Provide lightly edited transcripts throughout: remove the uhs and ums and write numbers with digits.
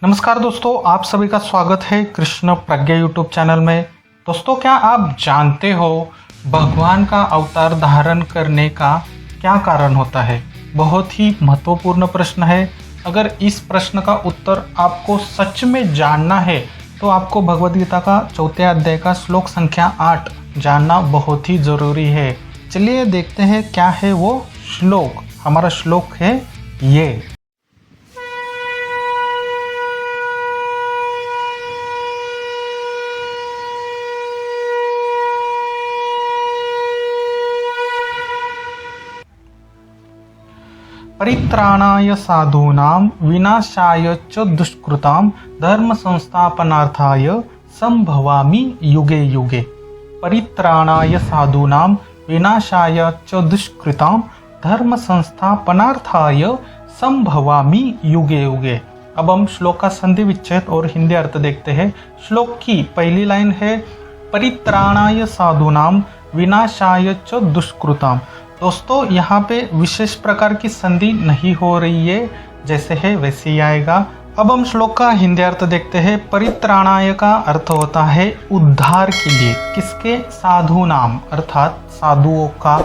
नमस्कार दोस्तों, आप सभी का स्वागत है कृष्ण प्रज्ञा यूट्यूब चैनल में। दोस्तों, क्या आप जानते हो भगवान का अवतार धारण करने का क्या कारण होता है? बहुत ही महत्वपूर्ण प्रश्न है। अगर इस प्रश्न का उत्तर आपको सच में जानना है तो आपको भगवद गीता का 4 अध्याय का श्लोक संख्या 8 जानना बहुत ही ज़रूरी है। चलिए देखते हैं क्या है वो श्लोक। हमारा श्लोक है ये। परित्राणाय साधूनां विनाशाय च दुष्कृतां धर्म संस्थापनार्थाय संभवामि युगे युगे। परित्राणाय साधूनां विनाशाय च दुष्कृतां धर्म संस्थापनार्थाय संभवामि युगे युगे। अब हम श्लोक का संधि विच्छेद और हिंदी अर्थ देखते हैं। श्लोक की पहली लाइन है परित्राणाय साधूनां विनाशाय च दुष्कृतां। दोस्तों, यहाँ पे विशेष प्रकार की संधि नहीं हो रही है, जैसे है वैसे ही आएगा। अब हम श्लोक का हिंदी अर्थ देखते हैं। परित्राणाय का अर्थ होता है उद्धार के लिए। किसके? साधु नाम अर्थात साधुओं का।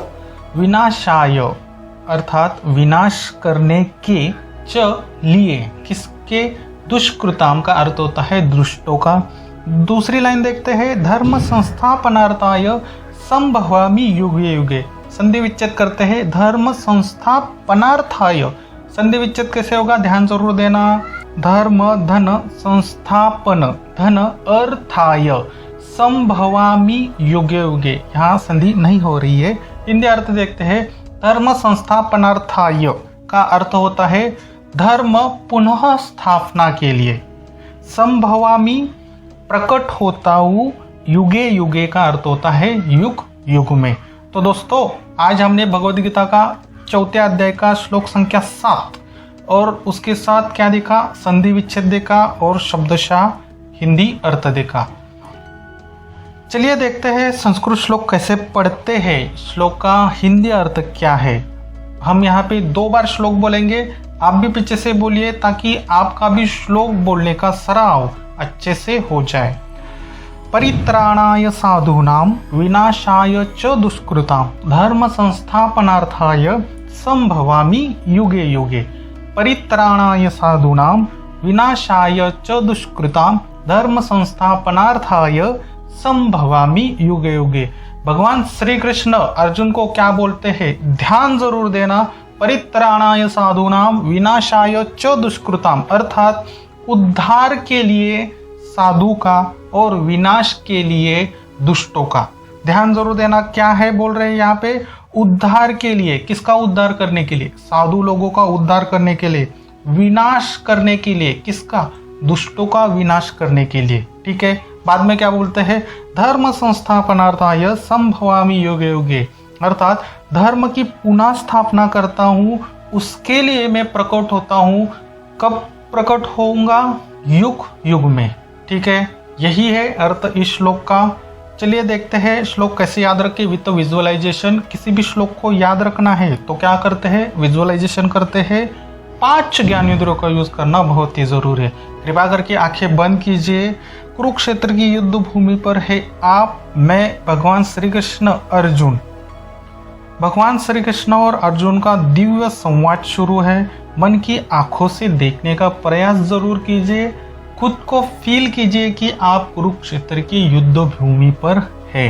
विनाशाय अर्थात विनाश करने के। च लिए किसके? दुष्कृताम का अर्थ होता है दुष्टों का। दूसरी लाइन देखते हैं। धर्म संस्थापनार्थाय संभवामि युगे युगे। संधि विच्छेद करते हैं। धर्म संस्थापनार्थाय। संधि विच्छेद कैसे होगा? ध्यान जरूर देना। धर्म धन संस्थापन धन अर्थाय संभवामि युगे युगे। यहाँ संधि नहीं हो रही है। हिंदी अर्थ देखते हैं। धर्म संस्थापनार्थाय का अर्थ होता है धर्म पुनः स्थापना के लिए। संभवामि प्रकट होता हूँ। युगे युगे का अर्थ होता है युग युग में। तो दोस्तों, आज हमने भगवद गीता का 4 अध्याय का श्लोक संख्या 7 और उसके साथ क्या देखा? संधि विच्छेद देखा और शब्दशः हिंदी अर्थ देखा। चलिए देखते हैं संस्कृत श्लोक कैसे पढ़ते हैं। श्लोक का हिंदी अर्थ क्या है? हम यहाँ पे 2 बार श्लोक बोलेंगे। आप भी पीछे से बोलिए ताकि आपका भी श्लोक बोलने का सराव अच्छे से हो जाए। परित्राणाय साधूनां विनाशाय च दुष्कृतां धर्म संस्थापनार्थाय संभवामि युगे युगे। परित्राणाय साधूनां विनाशाय च दुष्कृतां धर्म संस्थापनार्थाय संभवामि युगे युगे। भगवान श्री कृष्ण अर्जुन को क्या बोलते हैं? ध्यान जरूर देना। परित्राणाय साधूनां विनाशाय च दुष्कृतां अर्थात उद्धार के लिए साधु का और विनाश के लिए दुष्टों का। ध्यान जरूर देना। क्या है बोल रहे हैं यहाँ पे? उद्धार के लिए। किसका उद्धार करने के लिए? साधु लोगों का उद्धार करने के लिए। विनाश करने के लिए। किसका? दुष्टों का विनाश करने के लिए। ठीक है। बाद में क्या बोलते हैं? धर्म संस्थापनार्थाय संभवामि युगे युगे अर्थात धर्म की पुनः स्थापना करता हूँ, उसके लिए मैं प्रकट होता हूँ। कब प्रकट होऊंगा? युग युग में। ठीक है, यही है अर्थ इस श्लोक का। चलिए देखते हैं श्लोक कैसे याद रखें विद विजुअलाइजेशन। किसी भी श्लोक को याद रखना है तो क्या करते हैं? विजुअलाइजेशन करते हैं। 5 ज्ञानेंद्रियों का यूज करना बहुत ही जरूरी है। कृपया करके आंखें बंद कीजिए। कुरुक्षेत्र की युद्ध भूमि पर है आप, मैं, भगवान श्री कृष्ण, अर्जुन। भगवान श्री कृष्ण और अर्जुन का दिव्य संवाद शुरू है। मन की आंखों से देखने का प्रयास जरूर कीजिए। खुद को फील कीजिए कि आप कुरुक्षेत्र की युद्ध भूमि पर है।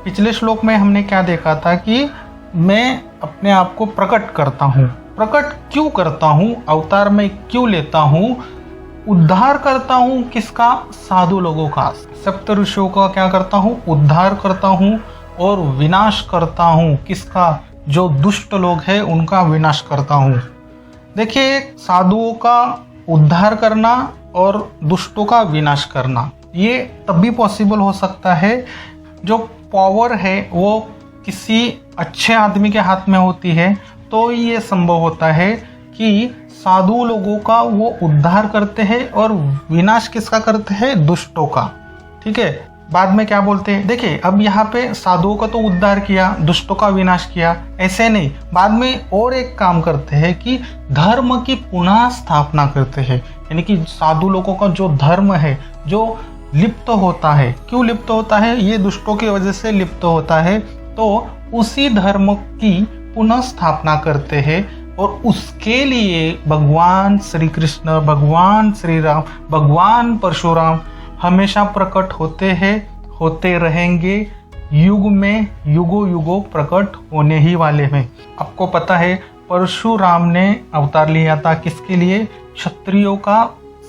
पिछले श्लोक में हमने क्या देखा था कि मैं अपने आप को प्रकट करता हूँ। प्रकट क्यों करता हूँ? अवतार में क्यों लेता हूँ? उद्धार करता हूँ। किसका? साधु लोगों का। सप्त ऋषियों का क्या करता हूँ? उद्धार करता हूँ। और विनाश करता हूँ। किसका? जो दुष्ट लोग हैं उनका विनाश करता हूँ। देखिए, साधुओं का उद्धार करना और दुष्टों का विनाश करना ये तभी पॉसिबल हो सकता है जो पावर है वो किसी अच्छे आदमी के हाथ में होती है। तो ये संभव होता है कि साधु लोगों का वो उद्धार करते हैं और विनाश किसका करते हैं? दुष्टों का। ठीक है। बाद में क्या बोलते हैं? देखिए, अब यहाँ पे साधुओं का तो उद्धार किया, दुष्टों का विनाश किया, ऐसे नहीं। बाद में और एक काम करते हैं कि धर्म की पुनः स्थापना करते हैं। यानी कि साधु लोगों का जो धर्म है जो लिप्त होता है, क्यों लिप्त होता है, ये दुष्टों की वजह से लिप्त होता है, तो उसी धर्म की पुनः स्थापना करते हैं और उसके लिए भगवान श्री कृष्ण, भगवान श्री राम, भगवान परशुराम हमेशा प्रकट होते हैं, होते रहेंगे, युग में युगों युगों प्रकट होने ही वाले हैं। आपको पता है परशुराम ने अवतार लिया था किसके लिए, क्षत्रियों का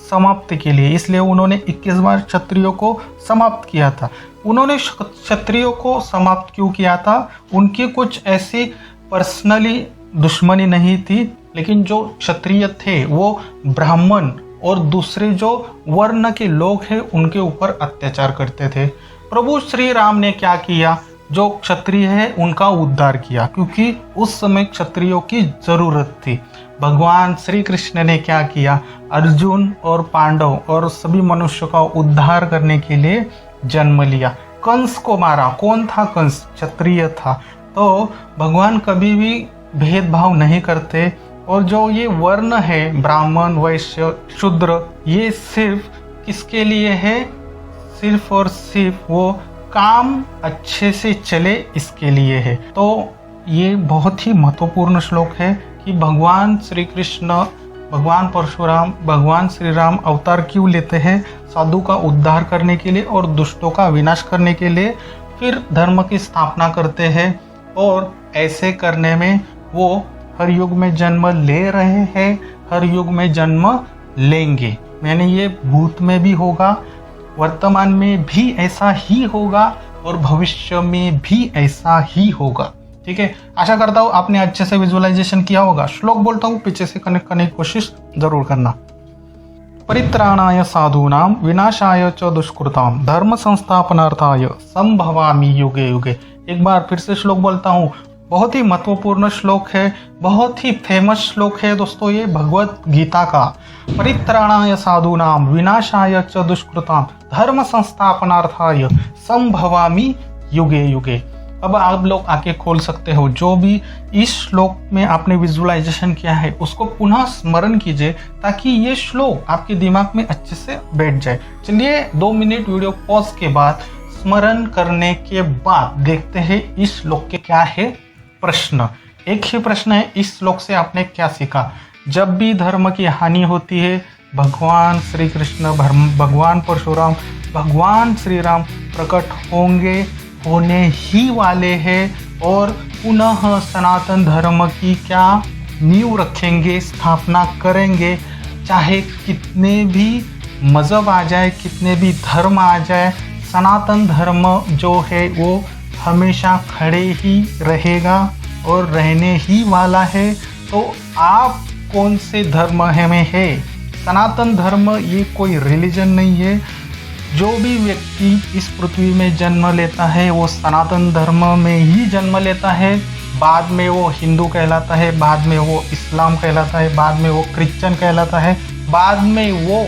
समाप्ति के लिए, इसलिए उन्होंने 21 बार क्षत्रियों को समाप्त किया था। उन्होंने क्षत्रियों को समाप्त क्यों किया था, उनकी कुछ ऐसी पर्सनली दुश्मनी नहीं थी, लेकिन जो क्षत्रिय थे वो ब्राह्मण और दूसरे जो वर्ण के लोग हैं उनके ऊपर अत्याचार करते थे। प्रभु श्री राम ने क्या किया, जो क्षत्रिय है उनका उद्धार किया, क्योंकि उस समय क्षत्रियों की जरूरत थी। भगवान श्री कृष्ण ने क्या किया, अर्जुन और पांडव और सभी मनुष्यों का उद्धार करने के लिए जन्म लिया। कंस को मारा, कौन था कंस, क्षत्रिय था। तो भगवान कभी भी भेदभाव नहीं करते, और जो ये वर्ण है ब्राह्मण, वैश्य, शूद्र, ये सिर्फ किसके लिए है, सिर्फ और सिर्फ वो काम अच्छे से चले इसके लिए है। तो ये बहुत ही महत्वपूर्ण श्लोक है कि भगवान श्री कृष्ण, भगवान परशुराम, भगवान श्री राम अवतार क्यों लेते हैं, साधु का उद्धार करने के लिए और दुष्टों का विनाश करने के लिए, फिर धर्म की स्थापना करते हैं, और ऐसे करने में वो हर युग में जन्म ले रहे हैं, हर युग में जन्म लेंगे। यानी ये भूत में भी होगा, वर्तमान में भी ऐसा ही होगा और भविष्य में भी ऐसा ही होगा। ठीक है, आशा करता हूँ आपने अच्छे से विजुअलाइजेशन किया होगा। श्लोक बोलता हूँ, पीछे से कनेक्ट करने की कोशिश जरूर करना। परित्राणाय साधूनां विनाशाय च दुष्कृतां धर्म संस्थापनार्थाय संभवामि युगे युगे। एक बार फिर से श्लोक बोलता हूँ, बहुत ही महत्वपूर्ण श्लोक है, बहुत ही फेमस श्लोक है दोस्तों ये भगवत गीता का। परित्राणाय साधूनां विनाशाय च दुष्कृतां धर्म संस्थापनार्थाय संभवामि युगे युगे। अब आप लोग आके खोल सकते हो, जो भी इस श्लोक में आपने विजुअलाइजेशन किया है उसको पुनः स्मरण कीजिए, ताकि ये श्लोक आपके दिमाग में अच्छे से बैठ जाए। चलिए 2 मिनट वीडियो पॉज के बाद स्मरण करने के बाद देखते हैं इस श्लोक के क्या है प्रश्न। एक ही प्रश्न है, इस श्लोक से आपने क्या सीखा। जब भी धर्म की हानि होती है, भगवान श्री कृष्ण, भगवान परशुराम, भगवान श्री राम प्रकट होंगे, होने ही वाले हैं, और पुनः सनातन धर्म की क्या नींव रखेंगे, स्थापना करेंगे। चाहे कितने भी मजहब आ जाए, कितने भी धर्म आ जाए, सनातन धर्म जो है वो हमेशा खड़े ही रहेगा और रहने ही वाला है। तो आप कौन से धर्म में है? सनातन धर्म ये कोई रिलीजन नहीं है। जो भी व्यक्ति इस पृथ्वी में जन्म लेता है वो सनातन धर्म में ही जन्म लेता है। बाद में वो हिंदू कहलाता है, बाद में वो इस्लाम कहलाता है, बाद में वो क्रिश्चियन कहलाता है, बाद में वो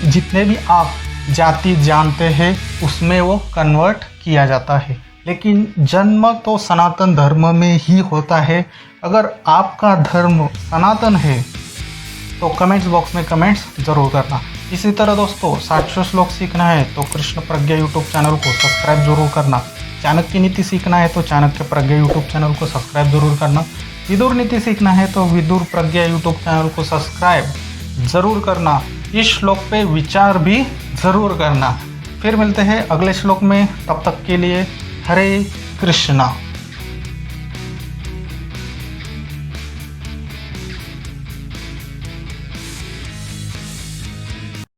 जितने भी आप जाति जानते हैं उसमें वो कन्वर्ट किया जाता है। लेकिन जन्म तो सनातन धर्म में ही होता है। अगर आपका धर्म सनातन है तो कमेंट्स बॉक्स में कमेंट्स जरूर करना। इसी तरह दोस्तों 700 श्लोक सीखना है तो कृष्ण प्रज्ञा यूट्यूब चैनल को सब्सक्राइब जरूर करना। चाणक्य नीति सीखना है तो चाणक्य प्रज्ञा यूट्यूब चैनल को सब्सक्राइब जरूर करना। विदुर नीति सीखना है तो विदुर प्रज्ञा यूट्यूब चैनल को सब्सक्राइब जरूर करना। इस श्लोक पे विचार भी जरूर करना। फिर मिलते हैं अगले श्लोक में, तब तक के लिए हरे कृष्णा।